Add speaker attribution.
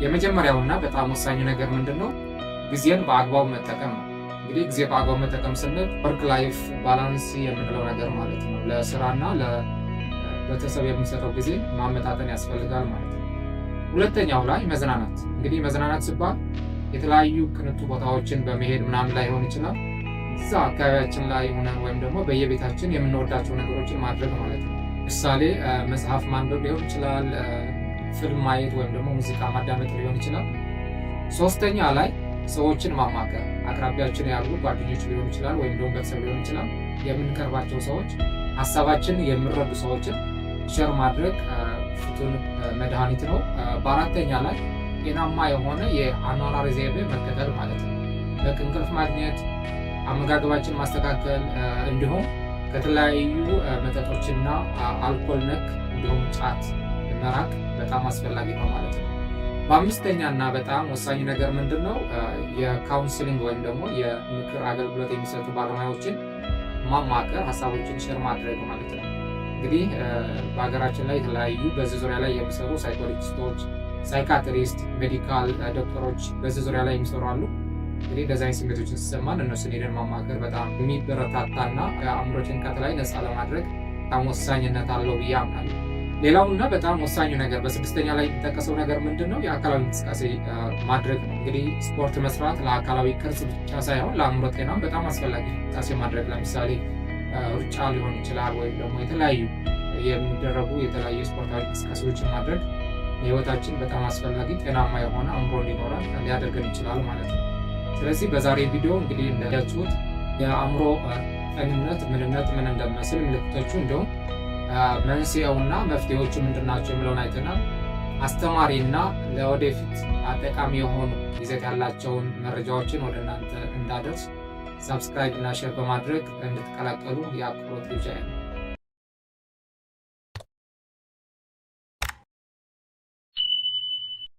Speaker 1: የመጀመሪያውና በጣም ወሳኝ ነገር ምንድነው? ጊዜን በአግባቡ መጠቀም ነው። እንግዲህ ጊዜ በአግባቡ መጠቀም ስንል ወርክ ላይፍ ባላንስ የምንለው ነገር ማለት ነው። ለስራና ለቤተሰብ የምንሰጠው ጊዜ ማመጣጠን ያስፈልጋል ማለት ነው። ሁለተኛው ላይ መዝናናት። እንግዲህ መዝናናት ሲባል የተለያዩ ቅንጡ ቦታዎችን በመሄድ ምናምን ላይ ሊሆን ይችላል። እዛ አካባቢያችን ላይ ሆነን ወይም ደግሞ በየቤታችን የምንወዳቸው ነገሮችን ማድረግ ማለት ነው። ምሳሌ መጽሐፍ ማንበብ ሊሆን ይችላል፣ ፊልም ማየት ወይም ደግሞ ሙዚቃ ማዳመጥ ሊሆን ይችላል። ሶስተኛ ላይ ሰዎችን ማማከር፣ አቅራቢያችን ያሉ ጓደኞች ሊሆን ይችላል ወይም ደግሞ ቤተሰብ ሊሆን ይችላል። የምንቀርባቸው ሰዎች ሀሳባችን የሚረዱ ሰዎችን ሼር ማድረግ ፍቱን መድኃኒት ነው። በአራተኛ ላይ ጤናማ የሆነ የአኗኗር ዘይቤ መከተል ማለት ነው። በቂ እንቅልፍ ማግኘት፣ አመጋገባችን ማስተካከል፣ እንዲሁም ከተለያዩ መጠጦችና አልኮል ነክ እንዲሁም ጫት መራቅ በጣም አስፈላጊ ነው ማለት ነው። በአምስተኛ እና በጣም ወሳኝ ነገር ምንድነው? የካውንስሊንግ ወይም ደግሞ የምክር አገልግሎት የሚሰጡ ባለሙያዎችን ማማከር፣ ሀሳቦችን ሼር ማድረግ ማለት ነው። እንግዲህ በሀገራችን ላይ የተለያዩ በዚህ ዙሪያ ላይ የሚሰሩ ሳይኮሎጂስቶች፣ ሳይካትሪስት፣ ሜዲካል ዶክተሮች በዚህ ዙሪያ ላይ የሚሰሩ አሉ። እንግዲህ እንደዚህ አይነት ስሜቶችን ሲሰማን እነሱን ሄደን ማማከር በጣም የሚበረታታና የአእምሮ ጭንቀት ላይ ነፃ ለማድረግ በጣም ወሳኝነት አለው ብዬ አምናለሁ። ሌላውና በጣም ወሳኙ ነገር በስድስተኛ ላይ የሚጠቀሰው ነገር ምንድነው? የአካላዊ እንቅስቃሴ ማድረግ ነው። እንግዲህ ስፖርት መስራት ለአካላዊ ቅርጽ ብቻ ሳይሆን ለአእምሮ ጤናም በጣም አስፈላጊ ነው። እንቅስቃሴ ማድረግ ለምሳሌ ሩጫ ሊሆን ይችላል ወይም ደግሞ የተለያዩ የሚደረጉ የተለያዩ ስፖርታዊ እንቅስቃሴዎችን ማድረግ ለህይወታችን በጣም አስፈላጊ ጤናማ የሆነ አእምሮ እንዲኖረን ሊያደርገን ይችላል ማለት ነው። ስለዚህ በዛሬ ቪዲዮ እንግዲህ እንዳያችሁት የአእምሮ ጤንነት ምንነት ምን እንደሚመስል ምልክቶቹ እንዲሁም መንስኤውና መፍትሄዎቹ ምንድናቸው የሚለውን አይተናል። አስተማሪና ለወደፊት ጠቃሚ የሆኑ ይዘት ያላቸውን መረጃዎችን ወደ እናንተ እንዳደርስ ሰብስክራይብ እና ሼር በማድረግ እንድትቀላቀሉ የአክብሮት ግብዣዬ ነው።